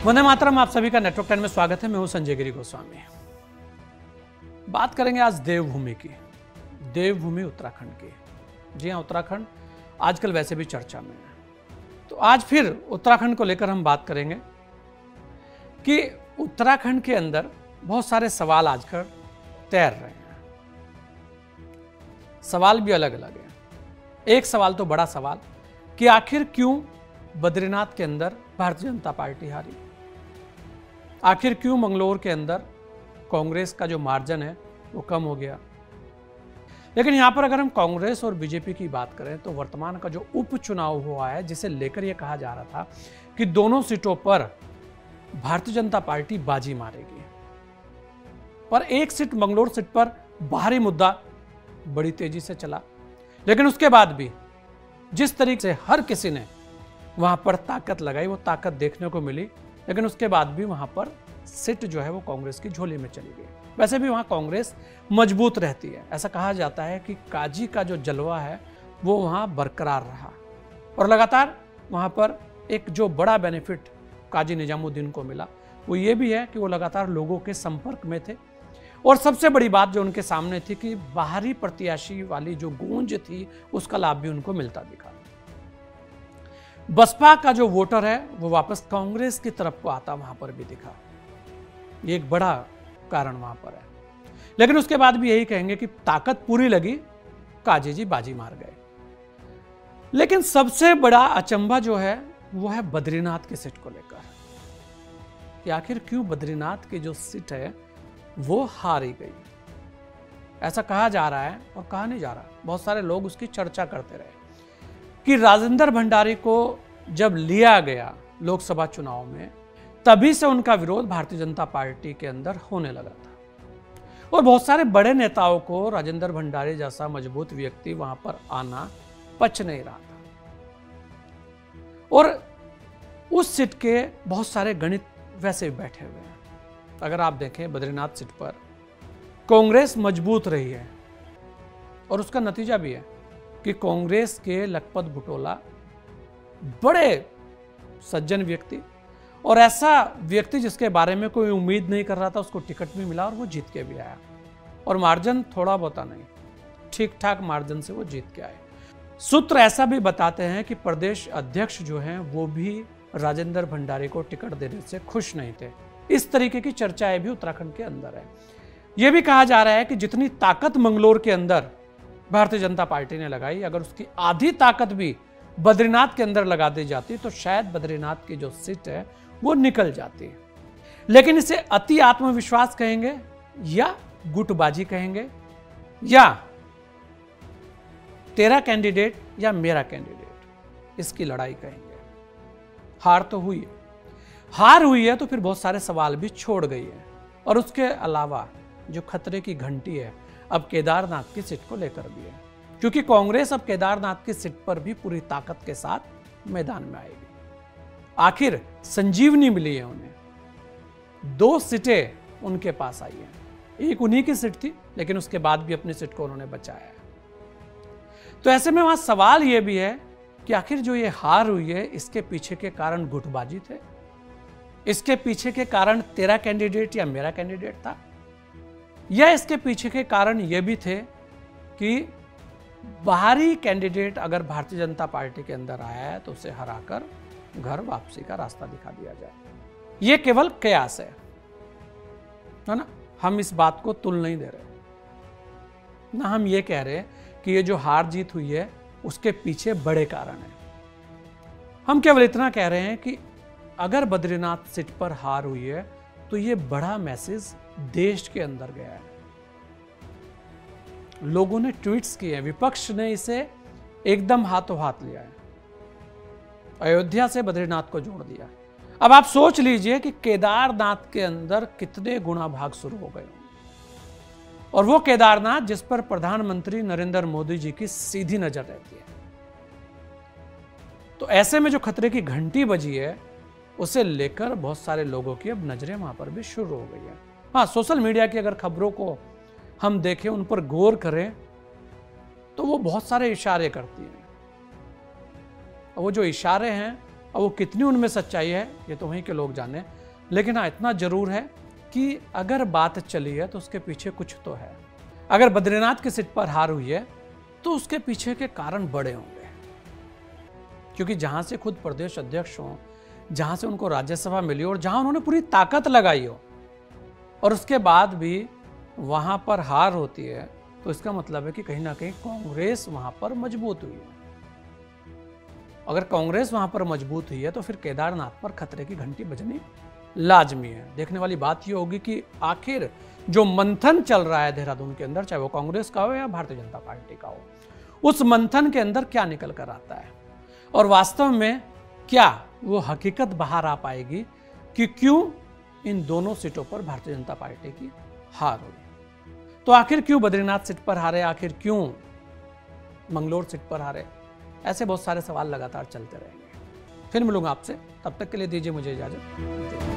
वंदे मातरम। आप सभी का नेटवर्क 10 में स्वागत है। मैं हूं संजय गिरी गोस्वामी। बात करेंगे आज देवभूमि की, देवभूमि उत्तराखंड की। जी हां, उत्तराखंड आजकल वैसे भी चर्चा में है, तो आज फिर उत्तराखंड को लेकर हम बात करेंगे कि उत्तराखंड के अंदर बहुत सारे सवाल आजकल तैर रहे हैं। सवाल भी अलग अलग हैं। एक सवाल तो बड़ा सवाल कि आखिर क्यों बद्रीनाथ के अंदर भारतीय जनता पार्टी हारी, आखिर क्यों मंगलोर के अंदर कांग्रेस का जो मार्जिन है वो कम हो गया। लेकिन यहां पर अगर हम कांग्रेस और बीजेपी की बात करें तो वर्तमान का जो उपचुनाव हुआ है, जिसे लेकर यह कहा जा रहा था कि दोनों सीटों पर भारतीय जनता पार्टी बाजी मारेगी, पर एक सीट मंगलोर सीट पर बाहरी मुद्दा बड़ी तेजी से चला। लेकिन उसके बाद भी जिस तरीके से हर किसी ने वहां पर ताकत लगाई, वो ताकत देखने को मिली, लेकिन उसके बाद भी वहां पर सीट जो है वो कांग्रेस की झोली में चली गई। वैसे भी वहां कांग्रेस मजबूत रहती है। ऐसा कहा जाता है कि काजी का जो जलवा है वो वहां बरकरार रहा और लगातार वहां पर एक जो बड़ा बेनिफिट काजी निजामुद्दीन को मिला वो ये भी है कि वो लगातार लोगों के संपर्क में थे। और सबसे बड़ी बात जो उनके सामने थी कि बाहरी प्रत्याशी वाली जो गूंज थी उसका लाभ भी उनको मिलता दिखा। बसपा का जो वोटर है वो वापस कांग्रेस की तरफ को आता वहां पर भी दिखा। ये एक बड़ा कारण वहां पर है। लेकिन उसके बाद भी यही कहेंगे कि ताकत पूरी लगी, काजी जी बाजी मार गए। लेकिन सबसे बड़ा अचंभा जो है वो है बद्रीनाथ की सीट को लेकर कि आखिर क्यों बद्रीनाथ की जो सीट है वो हारी गई। ऐसा कहा जा रहा है और कहा नहीं जा रहा, बहुत सारे लोग उसकी चर्चा करते रहे कि राजेंद्र भंडारी को जब लिया गया लोकसभा चुनाव में तभी से उनका विरोध भारतीय जनता पार्टी के अंदर होने लगा था और बहुत सारे बड़े नेताओं को राजेंद्र भंडारी जैसा मजबूत व्यक्ति वहां पर आना पच नहीं रहा था। और उस सीट के बहुत सारे गणित वैसे भी बैठे हुए हैं। अगर आप देखें बद्रीनाथ सीट पर कांग्रेस मजबूत रही है और उसका नतीजा भी है कि कांग्रेस के लखपत बुटोला बड़े सज्जन व्यक्ति और ऐसा व्यक्ति जिसके बारे में कोई उम्मीद नहीं कर रहा था, उसको टिकट भी मिला और वो जीत के भी आया। और मार्जिन थोड़ा बहुत नहीं, ठीक ठाक मार्जिन से वो जीत के आए। सूत्र ऐसा भी बताते हैं कि प्रदेश अध्यक्ष जो हैं वो भी राजेंद्र भंडारी को टिकट देने से खुश नहीं थे। इस तरीके की चर्चाएं भी उत्तराखंड के अंदर है। यह भी कहा जा रहा है कि जितनी ताकत मंगलोर के अंदर भारतीय जनता पार्टी ने लगाई, अगर उसकी आधी ताकत भी बद्रीनाथ के अंदर लगा दी जाती तो शायद बद्रीनाथ की जो सीट है वो निकल जाती। लेकिन इसे अति आत्मविश्वास कहेंगे या गुटबाजी कहेंगे या तेरा कैंडिडेट या मेरा कैंडिडेट, इसकी लड़ाई कहेंगे। हार तो हुई है, हार हुई है तो फिर बहुत सारे सवाल भी छोड़ गई है। और उसके अलावा जो खतरे की घंटी है अब केदारनाथ की सीट को लेकर भी है, क्योंकि कांग्रेस अब केदारनाथ की सीट पर भी पूरी ताकत के साथ मैदान में आएगी। आखिर संजीवनी मिली है उन्हें, 2 सीटें उनके पास आई हैं। एक उन्हीं की सीट थी, लेकिन उसके बाद भी अपनी सीट को उन्होंने बचाया है। तो ऐसे में वहां सवाल यह भी है कि आखिर जो ये हार हुई है इसके पीछे के कारण गुटबाजी थे, इसके पीछे के कारण तेरा कैंडिडेट या मेरा कैंडिडेट था, या इसके पीछे के कारण ये भी थे कि बाहरी कैंडिडेट अगर भारतीय जनता पार्टी के अंदर आया है तो उसे हराकर घर वापसी का रास्ता दिखा दिया जाए। ये केवल कयास है ना। हम इस बात को तुल नहीं दे रहे ना, हम ये कह रहे कि ये जो हार जीत हुई है उसके पीछे बड़े कारण हैं। हम केवल इतना कह रहे हैं कि अगर बद्रीनाथ सीट पर हार हुई है तो ये बड़ा मैसेज देश के अंदर गया है। लोगों ने ट्वीट्स किए, विपक्ष ने इसे एकदम हाथों हाथ लिया है, अयोध्या से बद्रीनाथ को जोड़ दिया। अब आप सोच लीजिए कि केदारनाथ के अंदर कितने गुणा भाग शुरू हो गए, और वो केदारनाथ जिस पर प्रधानमंत्री नरेंद्र मोदी जी की सीधी नजर रहती है। तो ऐसे में जो खतरे की घंटी बजी है उसे लेकर बहुत सारे लोगों की अब नजरें वहां पर भी शुरू हो गई है। हाँ, सोशल मीडिया की अगर खबरों को हम देखें, उन पर गौर करें तो वो बहुत सारे इशारे करती हैं। वो जो इशारे हैं और वो कितनी उनमें सच्चाई है ये तो वहीं के लोग जाने। लेकिन हाँ, इतना जरूर है कि अगर बात चली है तो उसके पीछे कुछ तो है। अगर बद्रीनाथ की सीट पर हार हुई है तो उसके पीछे के कारण बड़े होंगे, क्योंकि जहां से खुद प्रदेश अध्यक्ष हों, जहां से उनको राज्यसभा मिली हो और जहां उन्होंने पूरी ताकत लगाई हो, और उसके बाद भी वहां पर हार होती है, तो इसका मतलब है कि कहीं ना कहीं कांग्रेस वहां पर मजबूत हुई है। अगर कांग्रेस वहां पर मजबूत हुई है तो फिर केदारनाथ पर खतरे की घंटी बजनी लाजमी है। देखने वाली बात यह होगी कि आखिर जो मंथन चल रहा है देहरादून के अंदर, चाहे वो कांग्रेस का हो या भारतीय जनता पार्टी का हो, उस मंथन के अंदर क्या निकल कर आता है, और वास्तव में क्या वो हकीकत बाहर आ पाएगी कि क्यों इन दोनों सीटों पर भारतीय जनता पार्टी की हार हुई। तो आखिर क्यों बद्रीनाथ सीट पर हारे, आखिर क्यों मंगलोर सीट पर हारे, ऐसे बहुत सारे सवाल लगातार चलते रहेंगे। फिर मिलूंगा आपसे, तब तक के लिए दीजिए मुझे इजाजत।